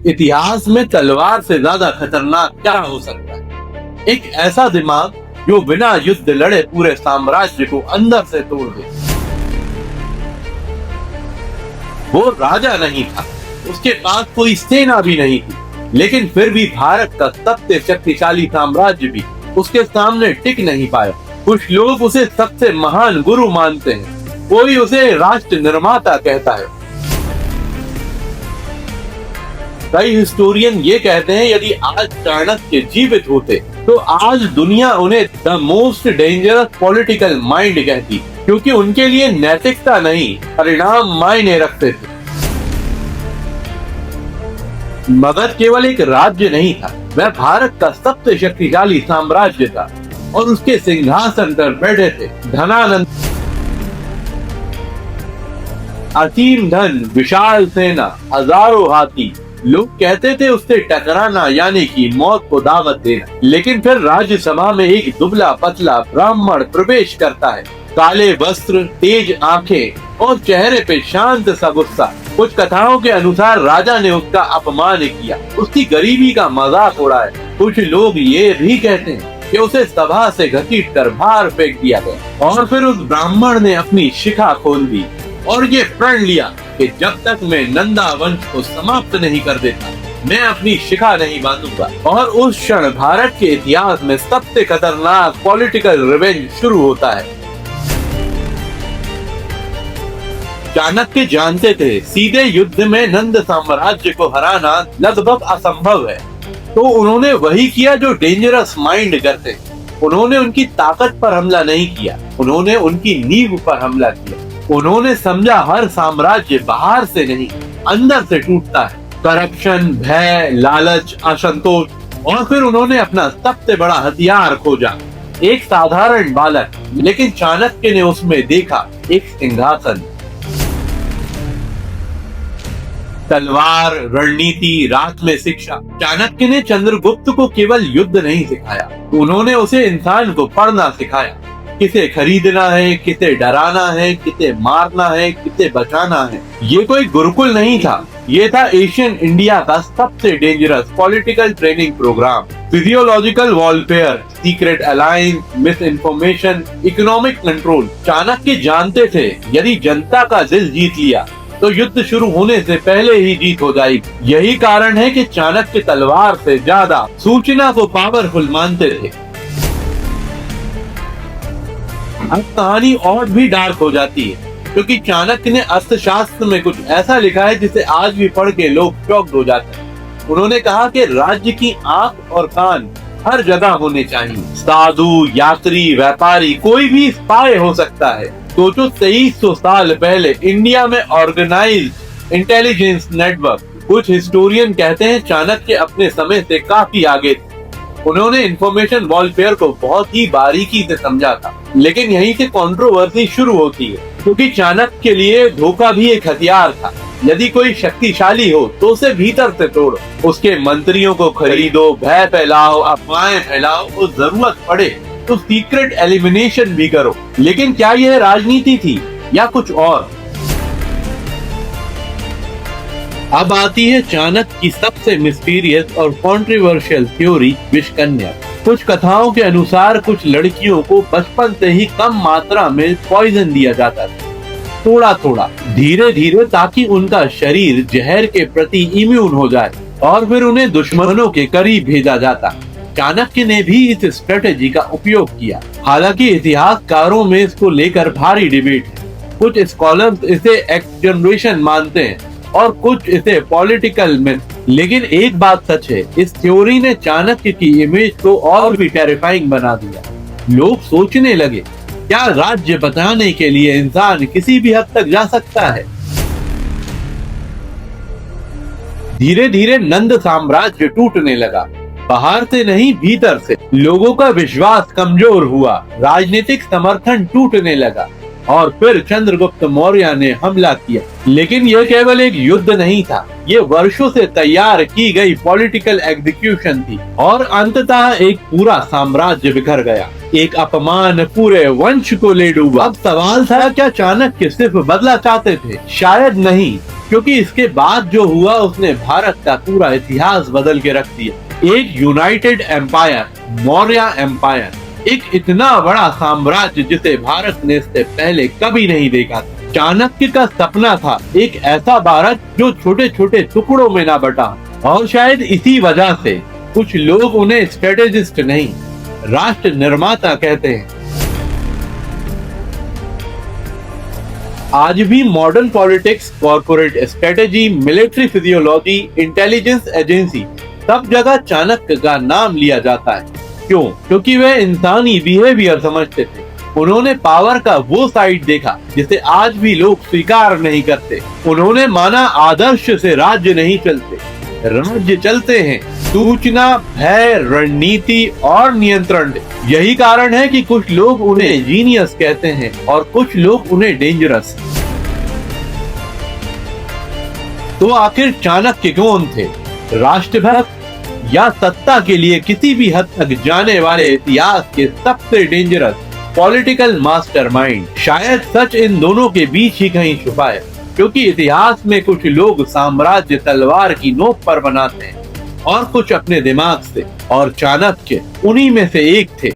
इतिहास में तलवार से ज्यादा खतरनाक क्या हो सकता है? एक ऐसा दिमाग जो बिना युद्ध लड़े पूरे साम्राज्य को अंदर से तोड़ दे। वो राजा नहीं था, उसके पास कोई सेना भी नहीं थी, लेकिन फिर भी भारत का सबसे शक्तिशाली साम्राज्य भी उसके सामने टिक नहीं पाया। कुछ लोग उसे सबसे महान गुरु मानते हैं, कोई उसे राष्ट्र निर्माता कहता है। कई हिस्टोरियन ये कहते हैं यदि आज चाणक्य जीवित होते तो आज दुनिया उन्हें the most dangerous political mind कहती, क्योंकि उनके लिए नैतिकता नहीं परिणाम मायने रखते थे। मगध केवल एक राज्य नहीं था, वह भारत का सबसे शक्तिशाली साम्राज्य था और उसके सिंहासन पर बैठे थे धनानंद। असीम धन, विशाल सेना, हजारों हाथी। लोग कहते थे उससे टकराना यानी कि मौत को दावत देना। लेकिन फिर राज्यसभा में एक दुबला पतला ब्राह्मण प्रवेश करता है, काले वस्त्र, तेज आंखें और चेहरे पे शांत सा गुस्सा। कुछ कथाओं के अनुसार राजा ने उसका अपमान किया, उसकी गरीबी का मजाक उड़ाया। कुछ लोग ये भी कहते हैं कि उसे सभा से घसीटकर बाहर फेंक दिया गया। और फिर उस ब्राह्मण ने अपनी शिखा खोल दी और ये प्रण लिया कि जब तक मैं नंदा वंश को समाप्त नहीं कर देता, मैं अपनी शिखा नहीं बांधूंगा। और उस क्षण भारत के इतिहास में सबसे खतरनाक पॉलिटिकल रिवेंज शुरू होता है। चाणक्य जानते थे सीधे युद्ध में नंद साम्राज्य को हराना लगभग असंभव है, तो उन्होंने वही किया जो डेंजरस माइंड करते। उन्होंने उनकी ताकत पर हमला नहीं किया, उन्होंने उनकी नींव पर हमला किया। उन्होंने समझा हर साम्राज्य बाहर से नहीं अंदर से टूटता है। करप्शन, भय, लालच, असंतोष। और फिर उन्होंने अपना सबसे बड़ा हथियार खोजा, एक साधारण बालक, लेकिन चाणक्य ने उसमें देखा एक सिंहासन। तलवार, रणनीति, रात में शिक्षा। चाणक्य ने चंद्रगुप्त को केवल युद्ध नहीं सिखाया, उन्होंने उसे इंसान को पढ़ना सिखाया। किसे खरीदना है, किसे डराना है, किसे मारना है, किसे बचाना है। ये कोई गुरुकुल नहीं था, ये था एशियन इंडिया का सबसे dangerous political training programme. Physiological warfare, secret alliance, miss information, economic control. Chanakya जानते थे यदि जनता का दिल जीत लिया तो युद्ध शुरू होने से पहले ही जीत हो जाएगी। यही कारण है कि चाणक्य तलवार से ज्यादा सूचना को पावरफुल मानते थे। अब कहानी और भी डार्क हो जाती है, क्योंकि चाणक्य ने अर्थशास्त्र में कुछ ऐसा लिखा है जिसे आज भी पढ़ के लोग शॉक्ड हो जाते हैं। उन्होंने कहा कि राज्य की आंख और कान हर जगह होने चाहिए। साधु, यात्री, व्यापारी, कोई भी स्पाई हो सकता है। सोचो 2300 साल पहले इंडिया में ऑर्गेनाइज्ड इंटेलिजेंस नेटवर्क। कुछ हिस्टोरियन कहते हैं चाणक्य अपने समय से काफी आगे थे। उन्होंने इंफॉर्मेशन वॉरफेयर को बहुत ही बारीकी से समझा था। लेकिन यहीं से कंट्रोवर्सी शुरू होती है, क्योंकि चाणक्य के लिए धोखा भी एक हथियार था। यदि कोई शक्तिशाली हो तो उसे भीतर से तोड़ो, उसके मंत्रियों को खरीदो, भय फैलाओ, अफवाहें फैलाओ, और जरूरत पड़े तो सीक्रेट एलिमिनेशन भी करो। लेकिन क्या यह राजनीति थी या कुछ और? अब आती है चाणक्य की सबसे मिस्टीरियस और कॉन्ट्रोवर्शियल थ्योरी, विषकन्या। कुछ कथाओं के अनुसार कुछ लड़कियों को बचपन से ही कम मात्रा में पॉइजन दिया जाता था, थोड़ा थोड़ा, धीरे धीरे, ताकि उनका शरीर जहर के प्रति इम्यून हो जाए और फिर उन्हें दुश्मनों के करीब भेजा जाता। चाणक्य ने भी इस स्ट्रेटेजी का उपयोग किया। हालांकि इतिहासकारों में इसको लेकर भारी डिबेट है। कुछ स्कॉलर्स इसे एक्सजनरेशन मानते हैं और कुछ इसे पॉलिटिकल मिथ। लेकिन एक बात सच है, इस थ्योरी ने चाणक्य की इमेज को और भी टेरिफाइंग बना दिया। लोग सोचने लगे, क्या राज्य बचाने के लिए इंसान किसी भी हद तक जा सकता है? धीरे धीरे नंद साम्राज्य टूटने लगा, बाहर से नहीं भीतर से। लोगों का विश्वास कमजोर हुआ, राजनीतिक समर्थन टूटने लगा और फिर चंद्रगुप्त मौर्य ने हमला किया। लेकिन यह केवल एक युद्ध नहीं था, ये वर्षों से तैयार की गई पॉलिटिकल एग्जीक्यूशन थी और अंततः एक पूरा साम्राज्य बिखर गया। एक अपमान पूरे वंश को ले डूबा। अब सवाल था, क्या चाणक्य सिर्फ बदला चाहते थे? शायद नहीं, क्योंकि इसके बाद जो हुआ उसने भारत का पूरा इतिहास बदल के रख दिया। एक यूनाइटेड एम्पायर, मौर्य एम्पायर, एक इतना बड़ा साम्राज्य जिसे भारत ने इससे पहले कभी नहीं देखा था। चाणक्य का सपना था एक ऐसा भारत जो छोटे छोटे टुकड़ों में ना बटा, और शायद इसी वजह से कुछ लोग उन्हें स्ट्रेटेजिस्ट नहीं, राष्ट्र निर्माता कहते हैं। आज भी modern politics, corporate strategy, military physiology, intelligence agency, सब जगह चाणक्य का नाम लिया जाता है। क्यों? क्योंकि वे इंसानी बिहेवियर समझते थे। उन्होंने पावर का वो साइड देखा जिसे आज भी लोग स्वीकार नहीं करते। उन्होंने माना आदर्श से राज्य नहीं चलते, राज्य चलते हैं सूचना, भय, रणनीति और नियंत्रण। यही कारण है कि कुछ लोग उन्हें जीनियस कहते हैं और कुछ लोग उन्हें डेंजरस। तो आखिर चाणक्य कौन थे? राष्ट्रभक्त या सत्ता के लिए किसी भी हद तक जाने वाले इतिहास के सबसे डेंजरस पॉलिटिकल मास्टरमाइंड? शायद सच इन दोनों के बीच ही कहीं छुपा है, क्योंकि इतिहास में कुछ लोग साम्राज्य तलवार की नोक पर बनाते हैं और कुछ अपने दिमाग से, और चाणक्य उन्हीं में से एक थे।